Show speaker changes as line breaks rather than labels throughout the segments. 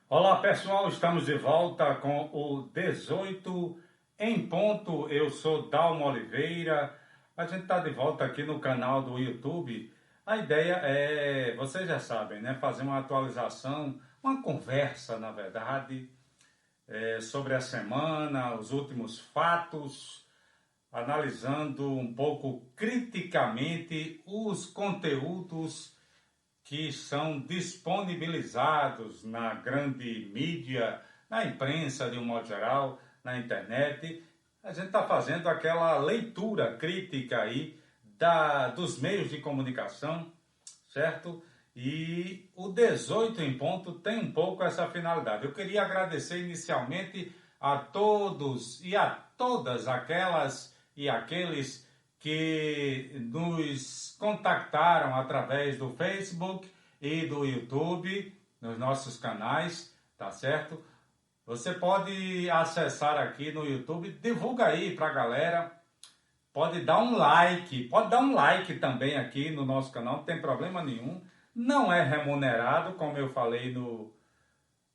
Olá pessoal, estamos de volta com o 18 em ponto. Eu sou Dalmo Oliveira. A gente está de volta aqui no canal do YouTube. A ideia é, vocês já sabem, né? Fazer uma atualização, uma conversa, na verdade, sobre a semana, os últimos fatos, analisando um pouco criticamente os conteúdos que são disponibilizados na grande mídia, na imprensa de um modo geral, na internet. A gente está fazendo aquela leitura crítica aí dos meios de comunicação, certo? E o 18 em ponto tem um pouco essa finalidade. Eu queria agradecer inicialmente a todos e a todas aquelas e aqueles que nos contactaram através do Facebook e do YouTube, nos nossos canais, tá certo? Você pode acessar aqui no YouTube, divulga aí pra galera, pode dar um like também aqui no nosso canal, não tem problema nenhum. Não é remunerado, como eu falei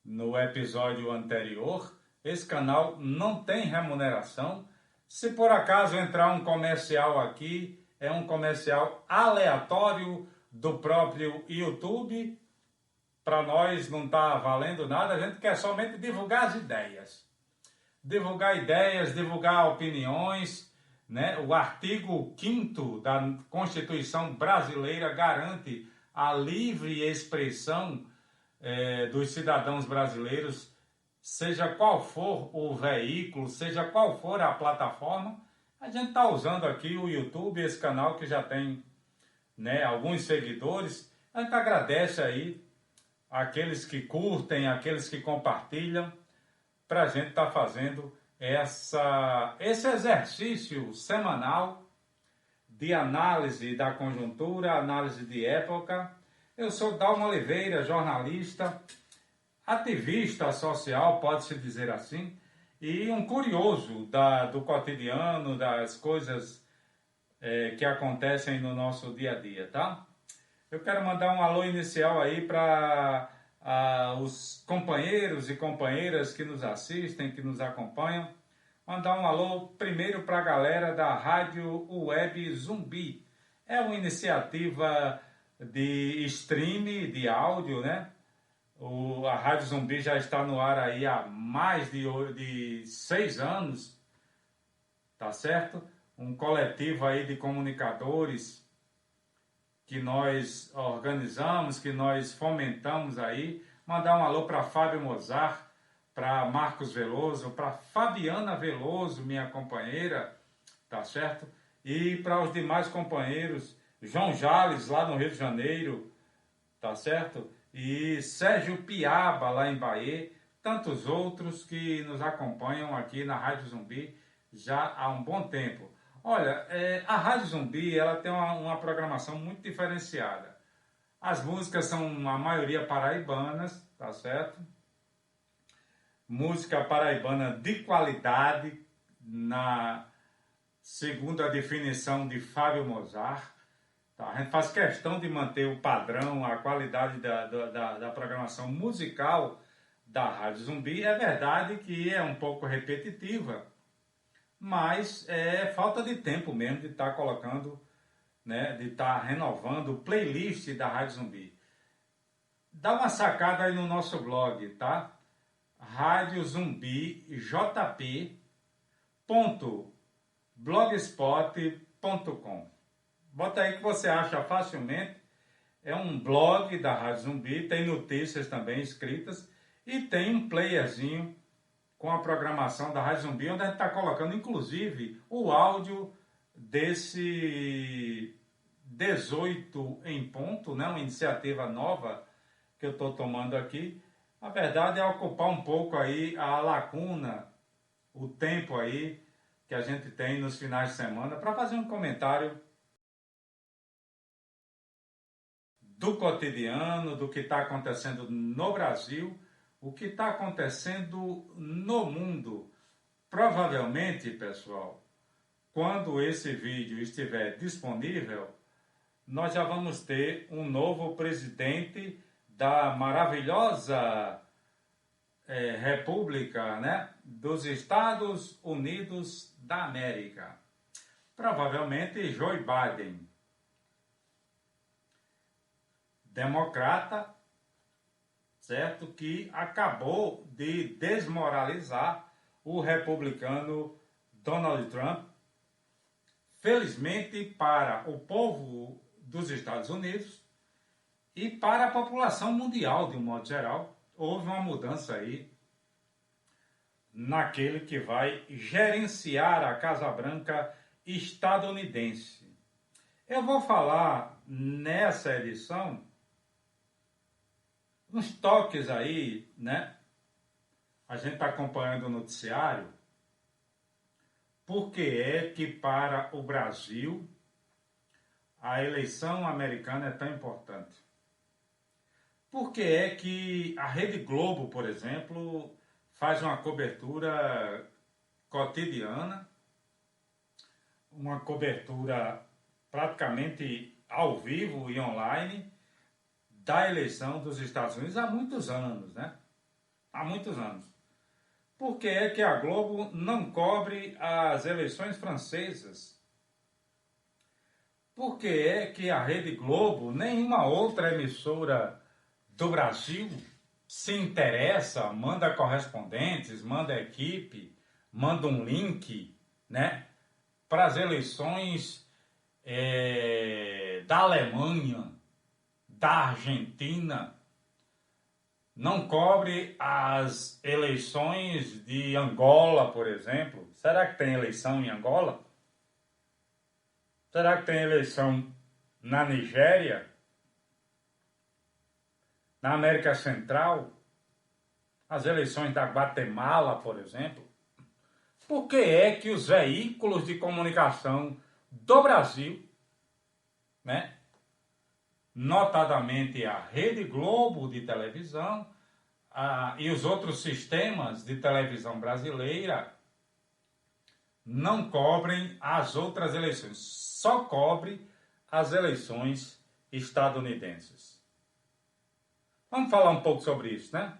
no episódio anterior. Esse canal não tem remuneração. Se por acaso entrar um comercial aqui, é um comercial aleatório do próprio YouTube. Para nós não está valendo nada, a gente quer somente divulgar as ideias. Divulgar ideias, divulgar opiniões, né? O artigo 5º da Constituição Brasileira garante a livre expressão dos cidadãos brasileiros, seja qual for o veículo, seja qual for a plataforma. A gente está usando aqui o YouTube, esse canal que já tem, né, alguns seguidores. A gente agradece aí aqueles que curtem, aqueles que compartilham, para a gente estar fazendo esse exercício semanal de análise da conjuntura, análise de época. Eu sou Dalmo Oliveira, jornalista, ativista social, pode-se dizer assim, e um curioso do cotidiano, das coisas que acontecem no nosso dia a dia, tá? Eu quero mandar um alô inicial aí para os companheiros e companheiras que nos assistem, que nos acompanham. Mandar um alô primeiro para a galera da Rádio Web Zumbi. É uma iniciativa de stream de áudio, né? A Rádio Zumbi já está no ar aí há mais de 6 anos, tá certo? Um coletivo aí de comunicadores que nós organizamos, que nós fomentamos aí. Mandar um alô para Fábio Mozart, para Marcos Veloso, para Fabiana Veloso, minha companheira, tá certo? E para os demais companheiros, João Jales, lá no Rio de Janeiro, tá certo? E Sérgio Piaba, lá em Bahia, tantos outros que nos acompanham aqui na Rádio Zumbi já há um bom tempo. Olha, a Rádio Zumbi ela tem uma programação muito diferenciada. As músicas são, a maioria, paraibanas, tá certo? Música paraibana de qualidade, na segundo a definição de Fábio Mozart. Tá? A gente faz questão de manter o padrão, a qualidade da programação musical da Rádio Zumbi. É verdade que é um pouco repetitiva, mas é falta de tempo mesmo de estar colocando, né, de estar renovando o playlist da Rádio Zumbi. Dá uma sacada aí no nosso blog, tá? radiozumbijp.blogspot.com. Bota aí que você acha facilmente. É um blog da Rádio Zumbi, tem notícias também escritas e tem um playerzinho com a programação da Rádio Zumbi, onde a gente está colocando, inclusive, o áudio desse 18 em ponto, né? Uma iniciativa nova que eu estou tomando aqui. A verdade é ocupar um pouco aí a lacuna, o tempo aí que a gente tem nos finais de semana para fazer um comentário do cotidiano, do que está acontecendo no Brasil, o que está acontecendo no mundo. Provavelmente, pessoal, quando esse vídeo estiver disponível, nós já vamos ter um novo presidente da maravilhosa República, né, dos Estados Unidos da América. Provavelmente Joe Biden, democrata, certo? Que acabou de desmoralizar o republicano Donald Trump. Felizmente para o povo dos Estados Unidos e para a população mundial de um modo geral, houve uma mudança aí naquele que vai gerenciar a Casa Branca estadunidense. Eu vou falar nessa edição uns toques aí, né? A gente está acompanhando o noticiário. Por que é que para o Brasil a eleição americana é tão importante? Por que é que a Rede Globo, por exemplo, faz uma cobertura cotidiana, uma cobertura praticamente ao vivo e online da eleição dos Estados Unidos há muitos anos, né? Há muitos anos. Por que é que a Globo não cobre as eleições francesas? Por que é que a Rede Globo, nenhuma outra emissora do Brasil se interessa, manda correspondentes, manda equipe, manda um link, né, para as eleições da Alemanha, da Argentina, não cobre as eleições de Angola, por exemplo? Será que tem eleição em Angola? Será que tem eleição na Nigéria? Na América Central? As eleições da Guatemala, por exemplo? Por que é que os veículos de comunicação do Brasil, né, notadamente a Rede Globo de televisão e os outros sistemas de televisão brasileira, não cobrem as outras eleições, só cobre as eleições estadunidenses? Vamos falar um pouco sobre isso, né?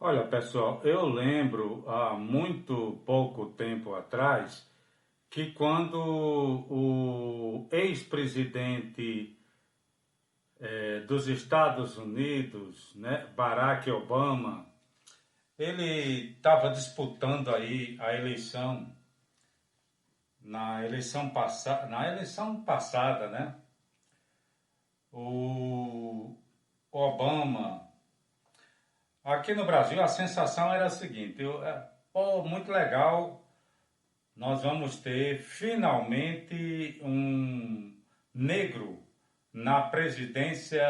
Olha, pessoal, eu lembro há muito pouco tempo atrás que quando o ex-presidente dos Estados Unidos, né, Barack Obama, ele estava disputando aí a eleição, na eleição passada, né, o Obama. Aqui no Brasil a sensação era a seguinte: muito legal, nós vamos ter finalmente um negro na presidência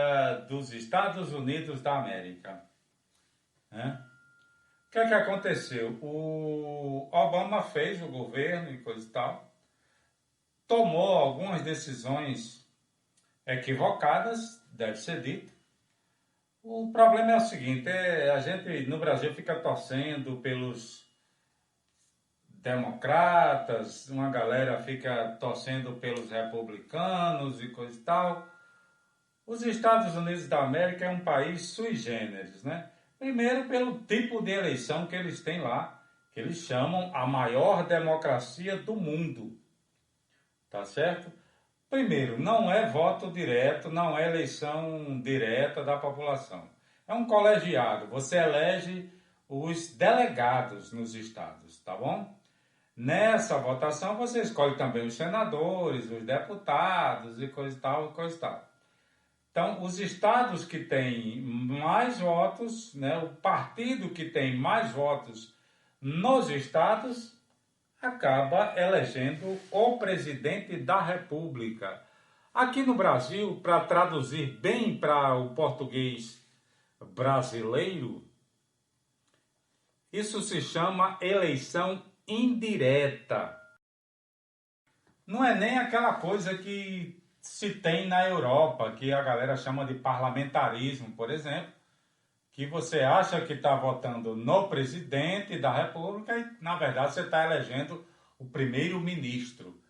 dos Estados Unidos da América, né? O que é que aconteceu? O Obama fez o governo e coisa e tal, tomou algumas decisões equivocadas, deve ser dito. O problema é o seguinte, a gente no Brasil fica torcendo pelos democratas, uma galera fica torcendo pelos republicanos e coisa e tal. Os Estados Unidos da América é um país sui generis, né? Primeiro pelo tipo de eleição que eles têm lá, que eles chamam a maior democracia do mundo, tá certo? Primeiro, não é voto direto, não é eleição direta da população. É um colegiado, você elege os delegados nos estados, tá bom? Nessa votação você escolhe também os senadores, os deputados e coisa e tal, coisa e tal. Então, os estados que têm mais votos, né, o partido que tem mais votos nos estados acaba elegendo o presidente da República. Aqui no Brasil, para traduzir bem para o português brasileiro, isso se chama eleição indireta. Não é nem aquela coisa que se tem na Europa, que a galera chama de parlamentarismo, por exemplo, que você acha que está votando no presidente da República e, na verdade, você está elegendo o primeiro-ministro.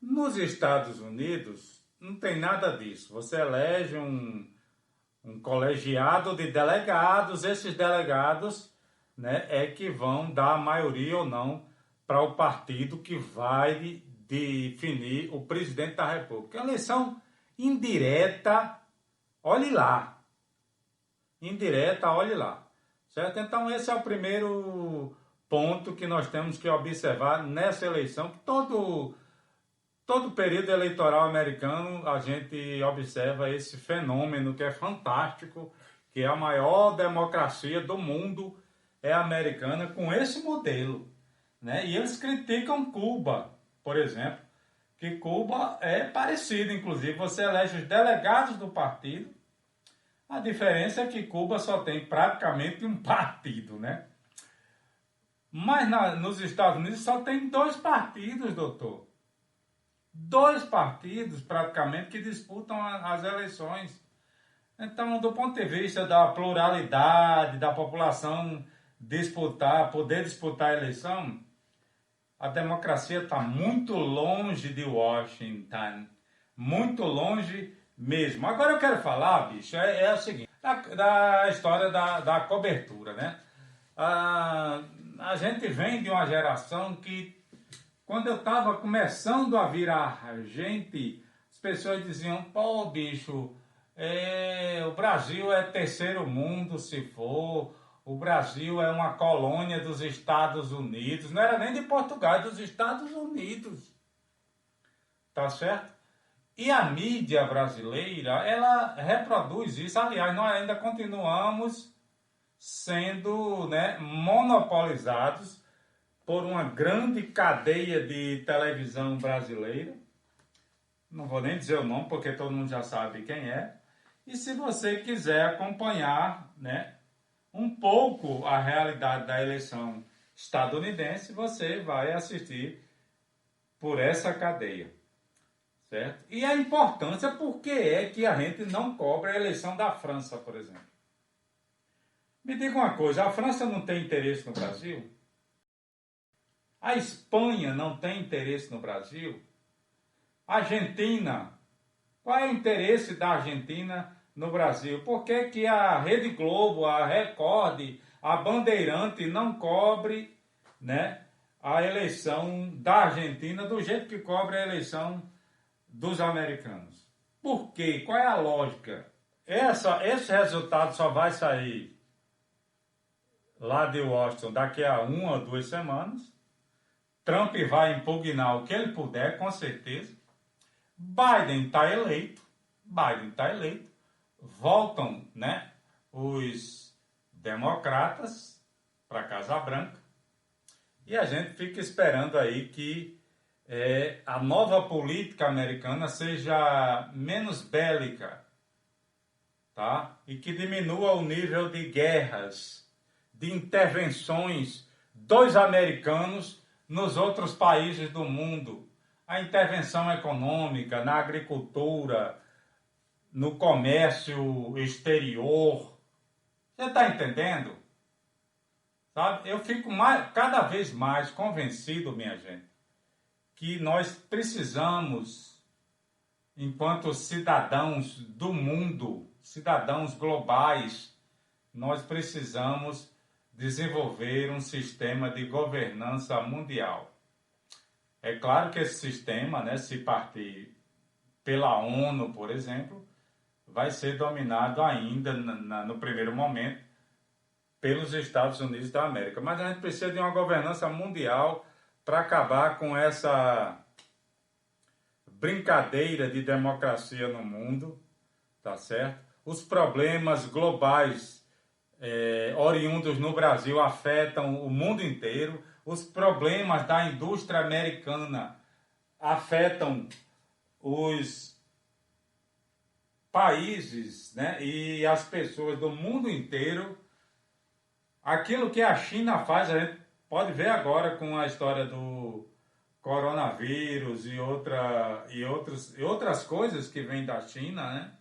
Nos Estados Unidos, não tem nada disso. Você elege um colegiado de delegados, esses delegados, né, é que vão dar a maioria ou não para o partido que vai definir o presidente da República. Eleição indireta, olhe lá. Indireta, olhe lá. Certo? Então, esse é o primeiro ponto que nós temos que observar nessa eleição, que todo período eleitoral americano a gente observa esse fenômeno que é fantástico, que é a maior democracia do mundo, é a americana, com esse modelo. Né? E eles criticam Cuba, por exemplo, que Cuba é parecido, inclusive você elege os delegados do partido, a diferença é que Cuba só tem praticamente um partido, né? Mas nos Estados Unidos só tem 2 partidos, doutor. 2 partidos, praticamente, que disputam as eleições. Então, do ponto de vista da pluralidade, da população poder disputar a eleição, a democracia está muito longe de Washington. Muito longe mesmo. Agora eu quero falar, bicho, é o seguinte, da história da cobertura, né? A gente vem de uma geração que, quando eu estava começando a virar gente, as pessoas diziam, pô, bicho, o Brasil é terceiro mundo, se for, o Brasil é uma colônia dos Estados Unidos, não era nem de Portugal, é dos Estados Unidos, tá certo? E a mídia brasileira, ela reproduz isso. Aliás, nós ainda continuamos sendo, né, monopolizados por uma grande cadeia de televisão brasileira. Não vou nem dizer o nome, porque todo mundo já sabe quem é. E se você quiser acompanhar, né, um pouco a realidade da eleição estadunidense, você vai assistir por essa cadeia. Certo? E a importância, por que é que a gente não cobra a eleição da França, por exemplo? Me diga uma coisa, a França não tem interesse no Brasil? A Espanha não tem interesse no Brasil? A Argentina, qual é o interesse da Argentina no Brasil? Por que que a Rede Globo, a Record, a Bandeirante não cobre, né, a eleição da Argentina do jeito que cobre a eleição dos americanos? Por quê? Qual é a lógica? Esse resultado só vai sair lá de Washington daqui a 1 ou 2 semanas. Trump vai impugnar o que ele puder, com certeza. Biden está eleito. Voltam, né, os democratas para a Casa Branca. E a gente fica esperando aí que a nova política americana seja menos bélica, tá? E que diminua o nível de guerras, de intervenções dos americanos nos outros países do mundo. A intervenção econômica, na agricultura, no comércio exterior. Você está entendendo? Sabe? Eu fico cada vez mais convencido, minha gente, que nós precisamos, enquanto cidadãos do mundo, cidadãos globais, nós precisamos desenvolver um sistema de governança mundial. É claro que esse sistema, né, se partir pela ONU, por exemplo, vai ser dominado ainda, no primeiro momento, pelos Estados Unidos da América. Mas a gente precisa de uma governança mundial para acabar com essa brincadeira de democracia no mundo, tá certo? Os problemas globais oriundos no Brasil afetam o mundo inteiro. os problemas da indústria americana afetam os países, né, e as pessoas do mundo inteiro, aquilo que a China faz, a gente pode ver agora com a história do coronavírus e outras coisas que vêm da China, né,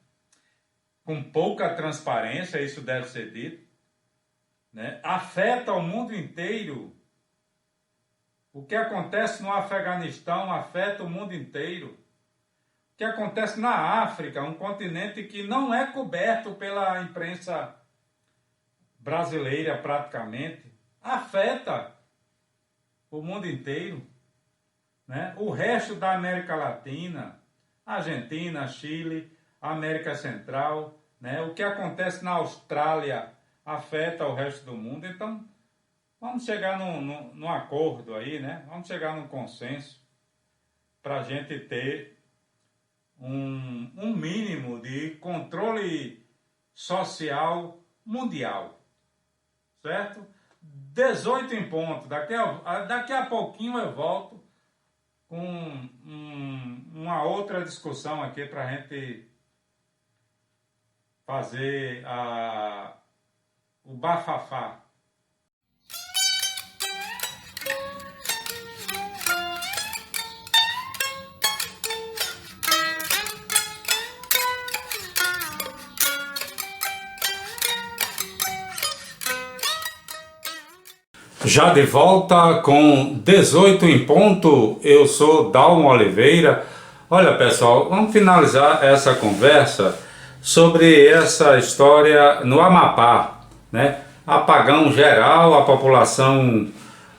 com pouca transparência, isso deve ser dito, né, afeta o mundo inteiro. O que acontece no Afeganistão afeta o mundo inteiro. O que acontece na África, um continente que não é coberto pela imprensa brasileira praticamente, afeta o mundo inteiro, né? O resto da América Latina, Argentina, Chile, América Central, né? O que acontece na Austrália afeta o resto do mundo. Então, vamos chegar num acordo aí, né? Vamos chegar num consenso para a gente ter um mínimo de controle social mundial, certo? 18 em ponto. Daqui a pouquinho eu volto com uma outra discussão aqui para a gente fazer o bafafá. Já de volta com 18 em ponto, eu sou Dalmo Oliveira. Olha pessoal, vamos finalizar essa conversa sobre essa história no Amapá, né? Apagão geral, a população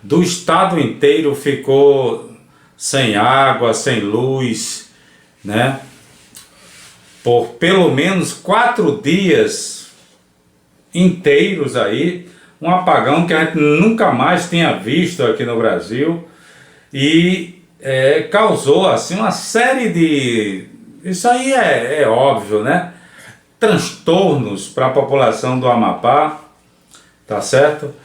do estado inteiro ficou sem água, sem luz, né? Por pelo menos 4 dias inteiros aí, um apagão que a gente nunca mais tinha visto aqui no Brasil e causou assim uma série de, isso aí é óbvio, né? Transtornos para a população do Amapá, tá certo?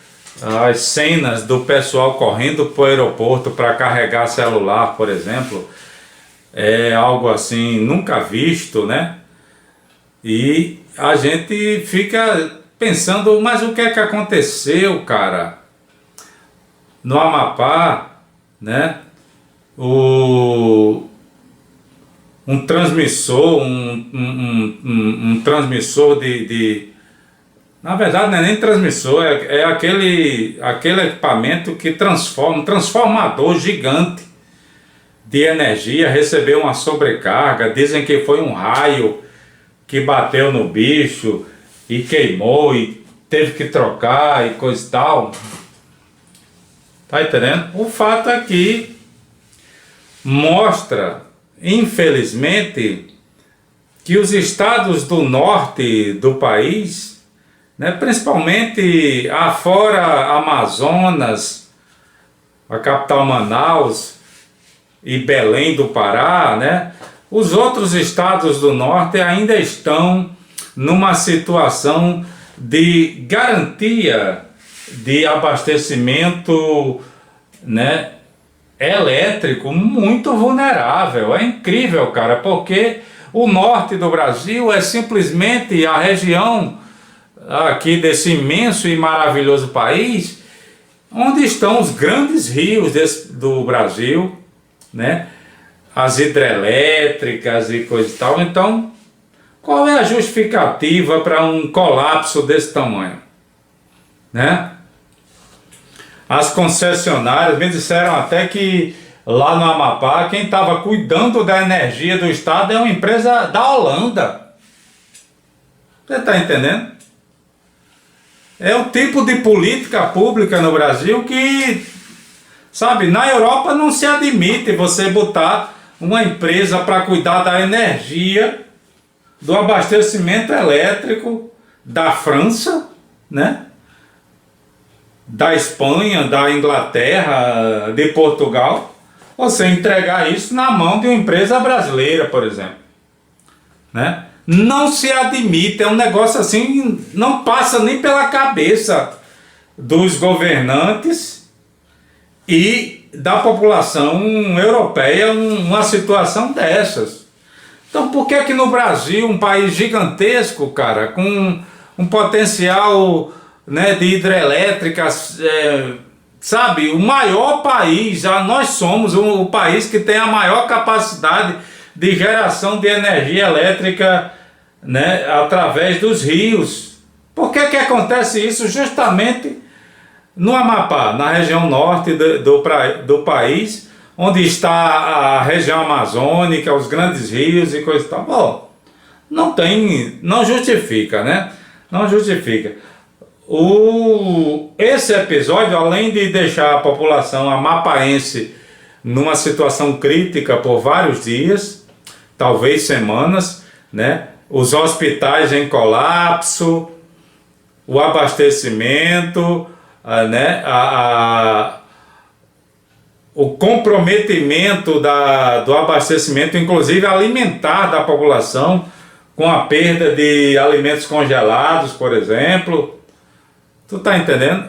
As cenas do pessoal correndo para o aeroporto para carregar celular, por exemplo, é algo assim nunca visto, né? E a gente fica pensando, mas o que é que aconteceu, cara? No Amapá, né? Um transmissor, um transmissor na verdade não é nem transmissor, é aquele equipamento que transforma, um transformador gigante de energia, recebeu uma sobrecarga, dizem que foi um raio que bateu no bicho e queimou e teve que trocar e coisa e tal. Tá entendendo? O fato é que mostra, infelizmente, que os estados do norte do país, né, principalmente afora Amazonas, a capital Manaus e Belém do Pará, né, os outros estados do norte ainda estão numa situação de garantia de abastecimento, né, elétrico muito vulnerável. É incrível, cara, porque o norte do Brasil é simplesmente a região aqui desse imenso e maravilhoso país onde estão os grandes rios do Brasil, né, as hidrelétricas e coisa e tal. Então, qual é a justificativa para um colapso desse tamanho, né? As concessionárias me disseram até que lá no Amapá, quem estava cuidando da energia do estado é uma empresa da Holanda. Você está entendendo? É o tipo de política pública no Brasil que, sabe, na Europa não se admite você botar uma empresa para cuidar da energia, do abastecimento elétrico da França, né? Da Espanha, da Inglaterra, de Portugal, você entregar isso na mão de uma empresa brasileira, por exemplo, né? Não se admite, é um negócio assim, não passa nem pela cabeça dos governantes e da população europeia uma situação dessas. Então por que que no Brasil, um país gigantesco, cara, com um potencial, né, de hidrelétricas, sabe, o maior país, nós somos o país que tem a maior capacidade de geração de energia elétrica, né, através dos rios. Por que que acontece isso justamente no Amapá, na região norte do país, onde está a região amazônica, os grandes rios e coisa e tal? Bom, não justifica, né? Não justifica. Esse episódio, além de deixar a população amapaense numa situação crítica por vários dias, talvez semanas, né? Os hospitais em colapso, o abastecimento, né? O comprometimento do abastecimento, inclusive alimentar da população, com a perda de alimentos congelados, por exemplo. Tu tá entendendo?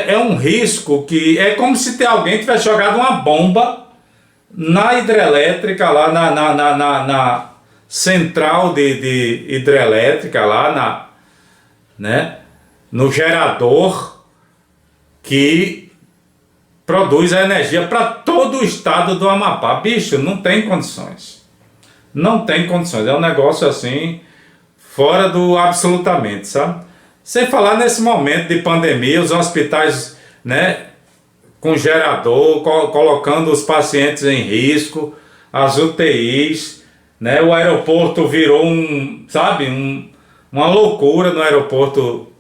É um risco que é como se alguém tivesse jogado uma bomba na hidrelétrica, lá na central de hidrelétrica, lá né, no gerador que produz a energia para todo o estado do Amapá. Bicho, não tem condições. Não tem condições. É um negócio assim, fora do absolutamente, sabe? Sem falar nesse momento de pandemia, os hospitais, né, com gerador, colocando os pacientes em risco, as UTIs, né? O aeroporto virou uma loucura no aeroporto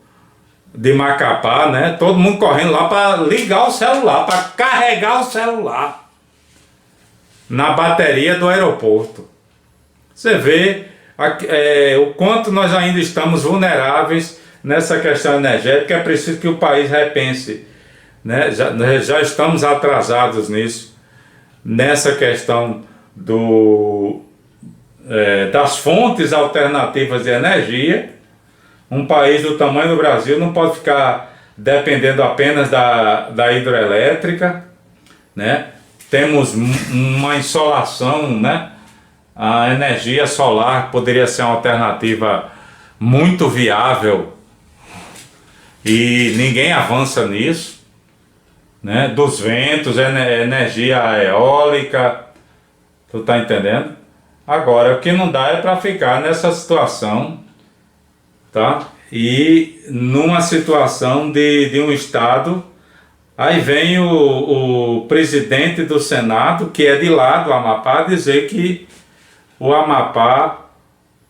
de Macapá, né? Todo mundo correndo lá para ligar o celular, para carregar o celular na bateria do aeroporto. Você vê o quanto nós ainda estamos vulneráveis nessa questão energética. É preciso que o país repense, né? Já estamos atrasados nisso, nessa questão das fontes alternativas de energia. Um país do tamanho do Brasil não pode ficar dependendo apenas da hidrelétrica, né? Temos uma insolação, né? A energia solar poderia ser uma alternativa muito viável e ninguém avança nisso, né? Dos ventos, energia eólica, tu tá entendendo? Agora, o que não dá é para ficar nessa situação, tá? E numa situação de um estado, aí vem o presidente do Senado, que é de lá do Amapá, dizer que o Amapá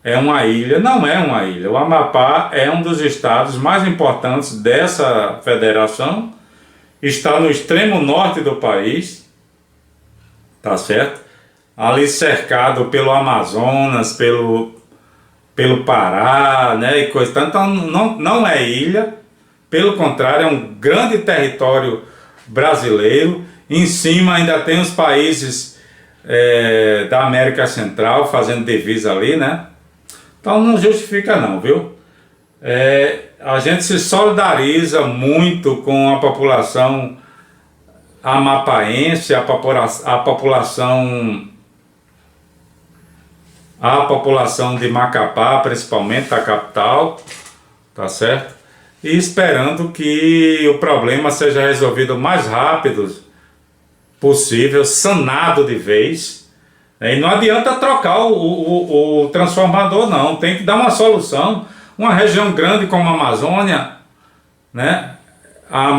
é uma ilha. Não é uma ilha. O Amapá é um dos estados mais importantes dessa federação, está no extremo norte do país, tá certo? Ali cercado pelo Amazonas, pelo Pará, né, e coisa. Então não é ilha, pelo contrário, é um grande território brasileiro. Em cima ainda tem os países da América Central fazendo divisa ali, né? Então não justifica não, viu? A gente se solidariza muito com a população amapaense, a população de Macapá, principalmente da capital, tá certo? E esperando que o problema seja resolvido o mais rápido possível, sanado de vez. E não adianta trocar o transformador, não. Tem que dar uma solução. Uma região grande como a Amazônia, né? A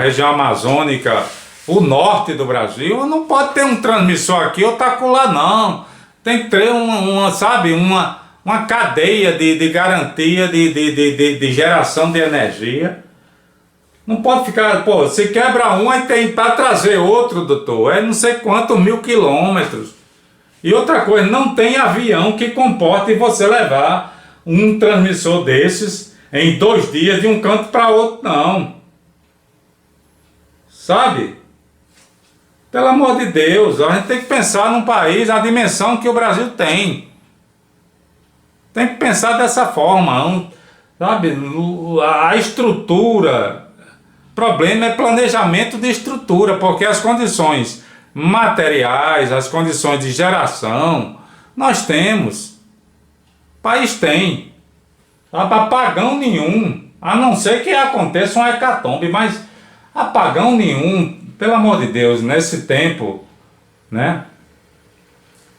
região amazônica, o norte do Brasil, não pode ter um transmissor aqui ou tá lá, não. Tem que ter uma cadeia de garantia de geração de energia. Não pode ficar, se quebra um, aí tem para trazer outro, doutor. É não sei quantos 1000 quilômetros. E outra coisa, não tem avião que comporte você levar um transmissor desses em 2 dias de um canto para outro, não. Sabe? Pelo amor de Deus, a gente tem que pensar num país, a dimensão que o Brasil tem. Tem que pensar dessa forma, sabe? A estrutura O problema é planejamento de estrutura, porque as condições materiais, as condições de geração, nós temos. O país tem. Apagão nenhum, a não ser que aconteça um hecatombe, mas apagão nenhum, pelo amor de Deus, nesse tempo, né?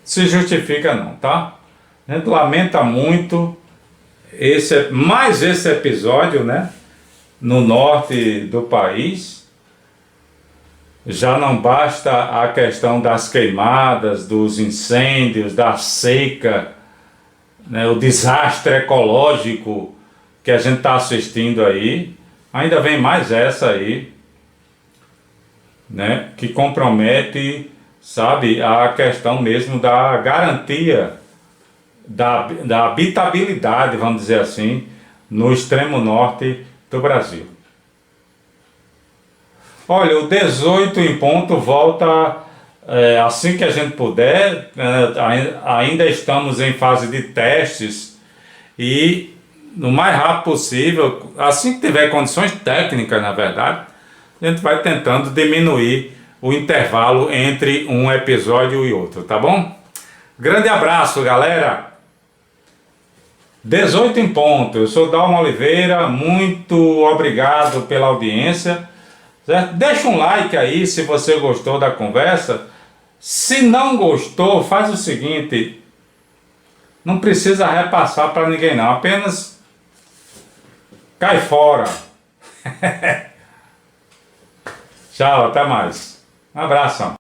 Se justifica não, tá? A gente lamenta muito mais esse episódio, né? No norte do país. Já não basta a questão das queimadas, dos incêndios, da seca, né, o desastre ecológico que a gente está assistindo aí, ainda vem mais essa aí, né, que compromete, sabe, a questão mesmo da garantia da habitabilidade, vamos dizer assim, no extremo norte do Brasil. Olha, o 18 em ponto volta assim que a gente puder. Ainda estamos em fase de testes e no mais rápido possível, assim que tiver condições técnicas, na verdade, a gente vai tentando diminuir o intervalo entre um episódio e outro, tá bom? Grande abraço, galera! 18 em ponto, eu sou Dalmo Oliveira, muito obrigado pela audiência, certo? Deixa um like aí se você gostou da conversa. Se não gostou, faz o seguinte, não precisa repassar para ninguém não, apenas cai fora. Tchau, até mais. Um abraço.